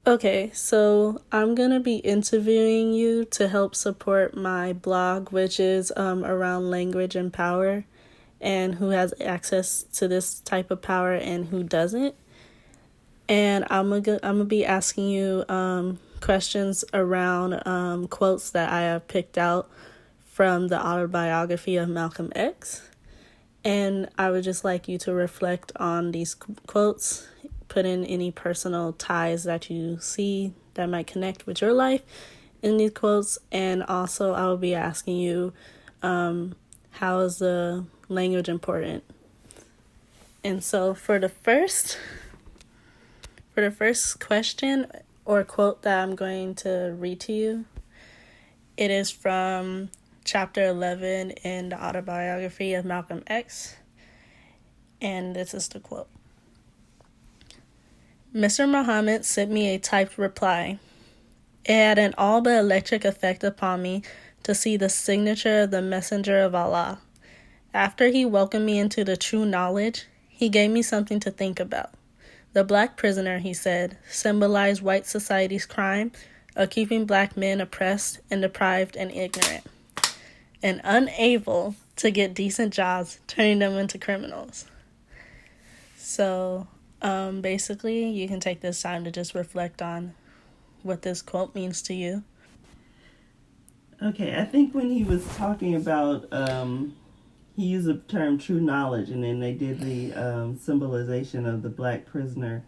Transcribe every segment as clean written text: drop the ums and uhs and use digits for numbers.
Okay, so I'm gonna be interviewing you to help support my blog, which is around language and power, and who has access to this type of power and who doesn't. And I'm gonna be asking you questions around quotes that I have picked out from the autobiography of Malcolm X. And I would just like you to reflect on these quotes, put in any personal ties that you see that might connect with your life in these quotes. And also, I will be asking you, how is the language important? And so, for the first question or quote that I'm going to read to you, it is from chapter 11 in the autobiography of Malcolm X. And this is the quote. Mr. Muhammad sent me a typed reply. It had an all but electric effect upon me to see the signature of the messenger of Allah. After he welcomed me into the true knowledge, he gave me something to think about. The black prisoner, he said, symbolized white society's crime of keeping black men oppressed and deprived and ignorant, and unable to get decent jobs, turning them into criminals. So, basically, you can take this time to just reflect on what this quote means to you. Okay, I think when he was talking about, he used the term true knowledge, and then they did the symbolization of the black prisoner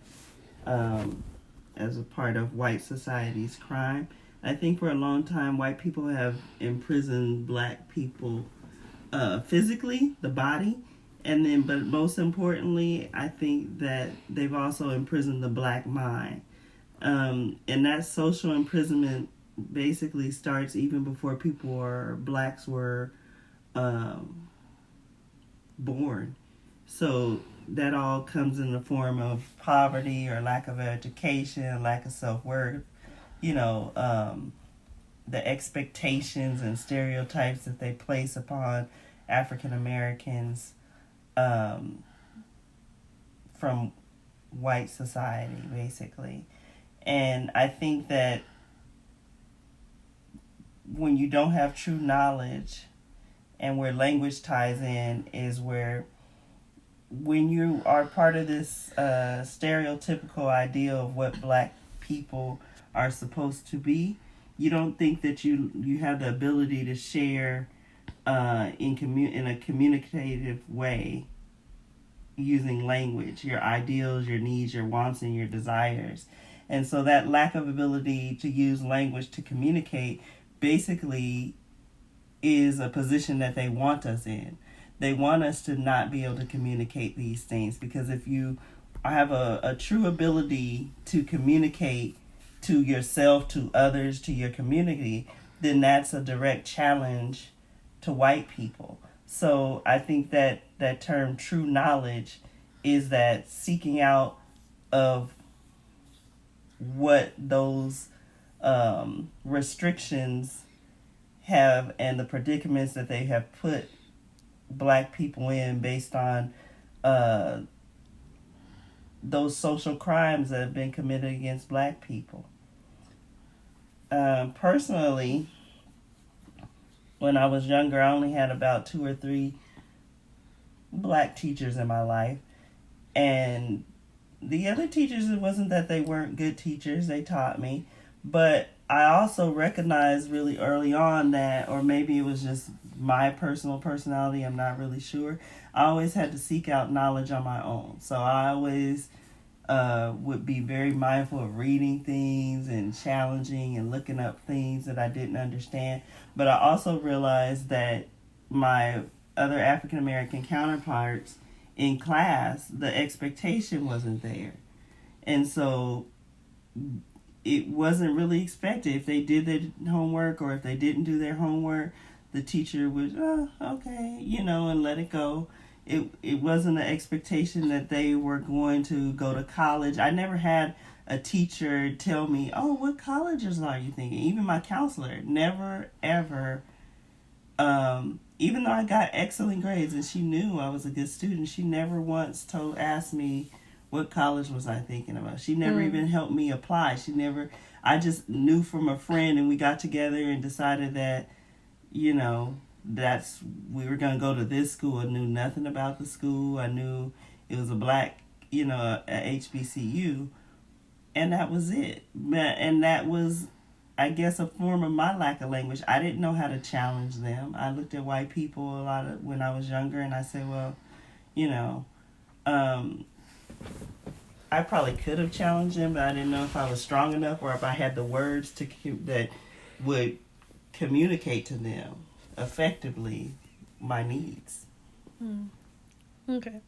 as a part of white society's crime. I think for a long time, white people have imprisoned black people physically, the body, and then, but most importantly, I think that they've also imprisoned the black mind. And that social imprisonment basically starts even before blacks were born. So that all comes in the form of poverty or lack of education, lack of self-worth, the expectations and stereotypes that they place upon African Americans from white society, basically. And I think that when you don't have true knowledge, and where language ties in is where, when you are part of this stereotypical idea of what black people are supposed to be, you don't think that you have the ability to share in a communicative way using language, your ideals, your needs, your wants, and your desires. And so that lack of ability to use language to communicate basically is a position that they want us in. They want us to not be able to communicate these things, because if you have a true ability to communicate to yourself, to others, to your community, then that's a direct challenge to white people. So I think that that term true knowledge is that seeking out of what those restrictions have and the predicaments that they have put black people in based on those social crimes that have been committed against black people. Personally, when I was younger, I only had about 2 or 3 black teachers in my life. And the other teachers, it wasn't that they weren't good teachers, they taught me. But I also recognized really early on that, or maybe it was just my personal personality, I'm not really sure, I always had to seek out knowledge on my own. So I always would be very mindful of reading things and challenging and looking up things that I didn't understand. But I also realized that my other African American counterparts in class, the expectation wasn't there. And so it wasn't really expected. If they did their homework or if they didn't do their homework, the teacher would, okay, and let it go. It wasn't an expectation that they were going to go to college. I never had a teacher tell me, oh, what colleges are you thinking? Even my counselor never, ever, even though I got excellent grades and she knew I was a good student, she never once asked me what college was I thinking about? She never even helped me apply. I just knew from a friend, and we got together and decided that, you know, we were going to go to this school. I knew nothing about the school. I knew it was a black, you know, a HBCU, and that was it. And that was, I guess, a form of my lack of language. I didn't know how to challenge them. I looked at white people a lot when I was younger, and I said, well, you know, I probably could have challenged them, but I didn't know if I was strong enough or if I had the words that would communicate to them effectively my needs. Okay.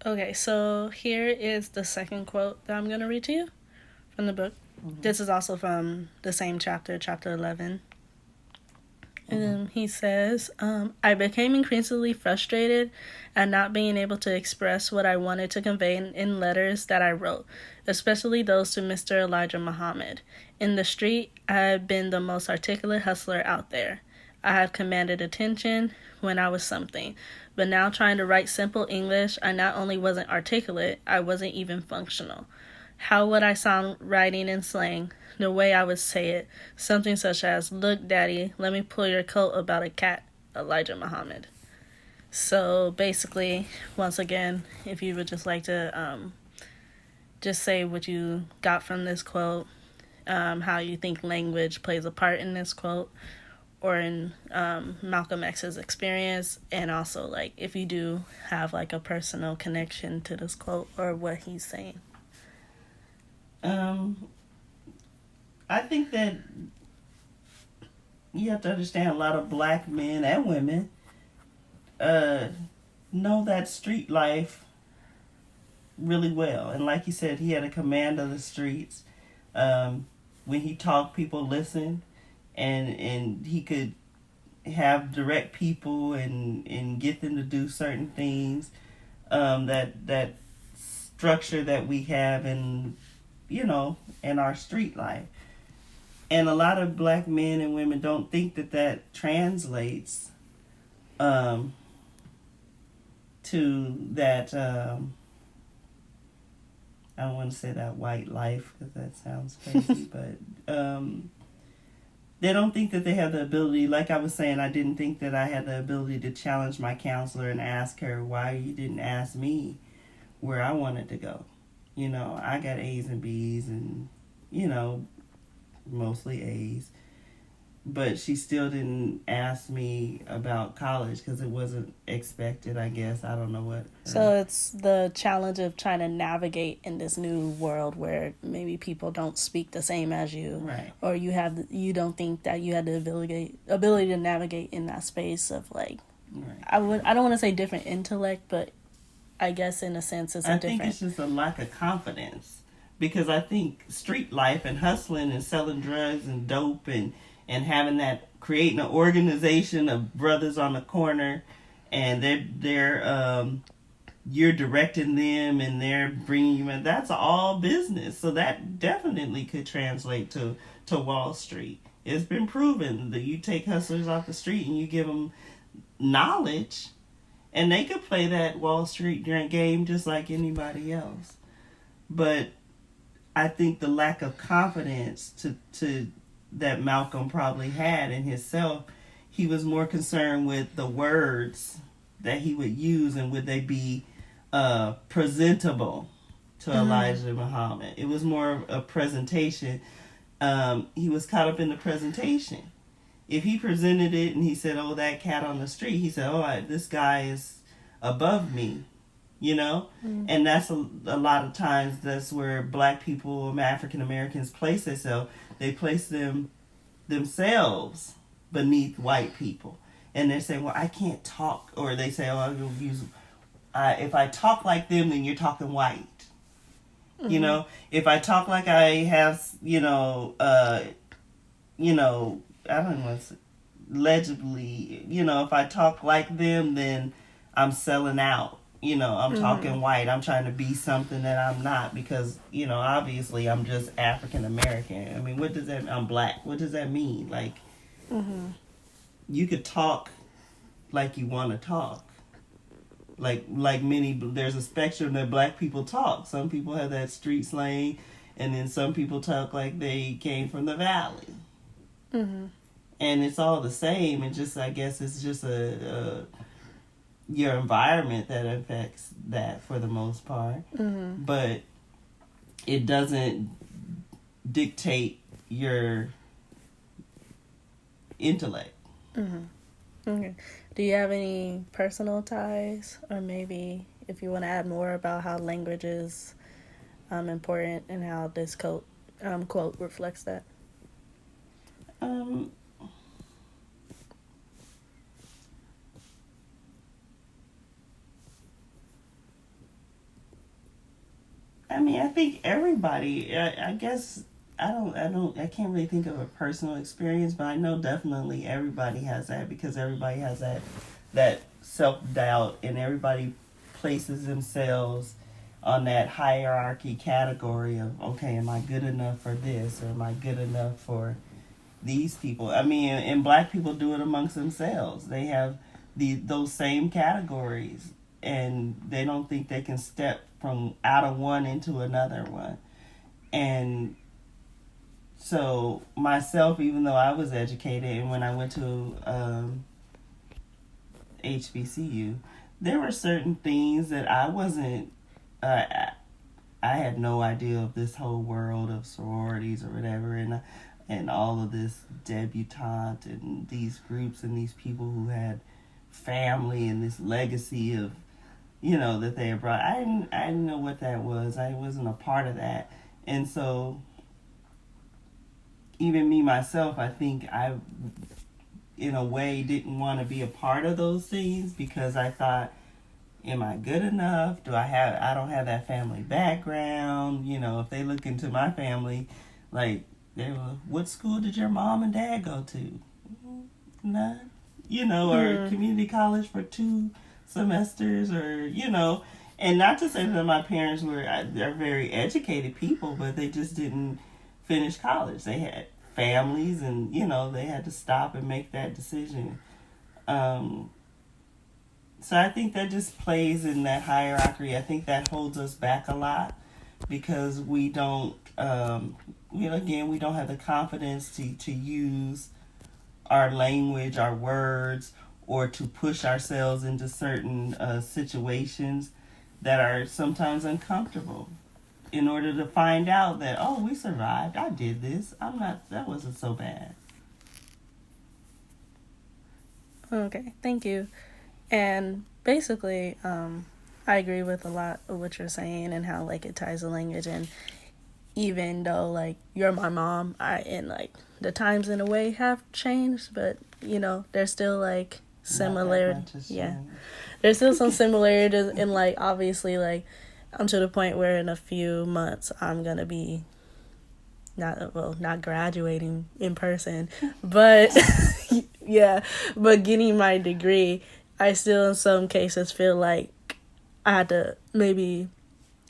Okay, so here is the second quote that I'm going to read to you from the book. This is also from the same chapter 11. And he says, I became increasingly frustrated at not being able to express what I wanted to convey in letters that I wrote, especially those to Mr. Elijah Muhammad. In the street, I have been the most articulate hustler out there. I have commanded attention when I was something. But now trying to write simple English, I not only wasn't articulate, I wasn't even functional. How would I sound writing in slang? The way I would say it, something such as, look, Daddy, let me pull your coat about a cat, Elijah Muhammad. So basically, once again, if you would just like to just say what you got from this quote, how you think language plays a part in this quote, or in Malcolm X's experience, and also like if you do have like a personal connection to this quote or what he's saying. I think that you have to understand a lot of black men and women know that street life really well. And like you said, he had a command of the streets. When he talked, people listened, and he could have direct people and get them to do certain things. That structure that we have in our street life. And a lot of black men and women don't think that translates to that, I don't want to say that white life because that sounds crazy, but they don't think that they have the ability, like I was saying, I didn't think that I had the ability to challenge my counselor and ask her why you didn't ask me where I wanted to go. You know, I got A's and B's and, mostly A's. But she still didn't ask me about college because it wasn't expected, I guess. I don't know what. So it's the challenge of trying to navigate in this new world where maybe people don't speak the same as you. Right. Or you don't think that you had the ability to navigate in that space of like, right. I don't want to say different intellect, but I guess in a sense it's I think it's just a lack of confidence. Because I think street life and hustling and selling drugs and dope and having that, creating an organization of brothers on the corner, and you're directing them and they're bringing you in. That's all business. So that definitely could translate to Wall Street. It's been proven that you take hustlers off the street and you give them knowledge, and they could play that Wall Street game just like anybody else. But I think the lack of confidence to that Malcolm probably had in himself, he was more concerned with the words that he would use and would they be presentable to Elijah Muhammad. It was more of a presentation. He was caught up in the presentation. If he presented it and he said, oh, that cat on the street, he said, oh, this guy is above me. And that's a lot of times that's where black people, African Americans place themselves. They place themselves beneath white people, and they're saying, "Well, I can't talk," or they say, "Oh, I'm gonna use. If I talk like them, then you're talking white." Mm-hmm. If I talk like I have, I don't know, legibly, if I talk like them, then I'm selling out. I'm talking white. I'm trying to be something that I'm not because, obviously I'm just African American. I mean, what does that mean? I'm black. What does that mean? Like, you could talk like you want to talk, Like many, there's a spectrum that black people talk. Some people have that street slang, and then some people talk like they came from the valley. Mm-hmm. And it's all the same. And just, I guess it's just your environment that affects that for the most part. Mm-hmm. But it doesn't dictate your intellect. Mm-hmm. Okay. Do you have any personal ties, or maybe if you want to add more about how language is important and how this quote reflects that? I mean, I think everybody. I guess I can't really think of a personal experience, but I know definitely everybody has that, because everybody has that self-doubt, and everybody places themselves on that hierarchy category of, okay, am I good enough for this, or am I good enough for these people? I mean, and black people do it amongst themselves. They have those same categories, and they don't think they can step from out of one into another one. And so myself, even though I was educated, and when I went to HBCU, there were certain things that I wasn't. I had no idea of this whole world of sororities or whatever, and all of this debutante and these groups and these people who had family and this legacy of, that they had brought. I didn't know what that was. I wasn't a part of that, and so even me myself, I think I, in a way, didn't want to be a part of those things, because I thought, am I good enough? I don't have that family background. If they look into my family, like, what school did your mom and dad go to? None. Or community college for 2 semesters, or, and not to say that my parents they're very educated people, but they just didn't finish college. They had families, and, they had to stop and make that decision. So I think that just plays in that hierarchy. I think that holds us back a lot, because we don't, we don't have the confidence to use our language, our words, or to push ourselves into certain situations that are sometimes uncomfortable, in order to find out that, oh, we survived. I did this. That wasn't so bad. Okay, thank you. And basically, I agree with a lot of what you're saying, and how, like, it ties to language. And even though, like, you're my mom, and, like, the times in a way have changed, but, there's still, like, similarities. Yeah. There's still some similarities, and, like, obviously, like, I'm to the point where in a few months I'm going to be not graduating in person, but yeah, but getting my degree. I still in some cases feel like I had to maybe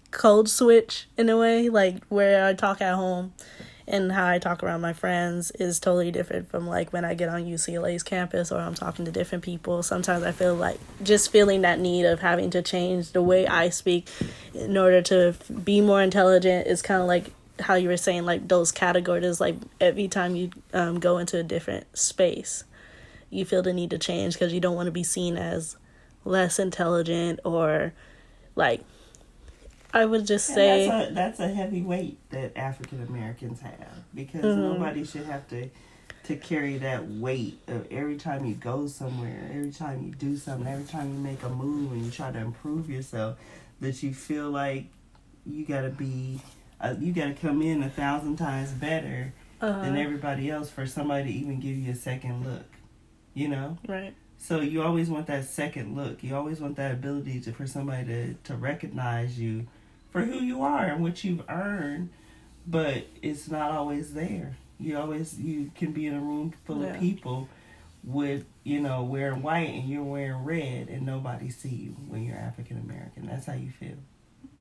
code switch in a way, like where I talk at home and how I talk around my friends is totally different from, like, when I get on UCLA's campus or I'm talking to different people. Sometimes I feel like just feeling that need of having to change the way I speak in order to be more intelligent is kind of like how you were saying, like, those categories, like, every time you go into a different space, you feel the need to change because you don't want to be seen as less intelligent, or, like, I would just say that's a heavy weight that African Americans have, because nobody should have to carry that weight of every time you go somewhere, every time you do something, every time you make a move and you try to improve yourself, that you feel like you gotta come in 1,000 times better than everybody else for somebody to even give you a second look, Right. So you always want that second look. You always want that ability for somebody to recognize you for who you are and what you've earned, but it's not always there. You can be in a room full of people with, wearing white and you're wearing red, and nobody see you when you're African American. That's how you feel.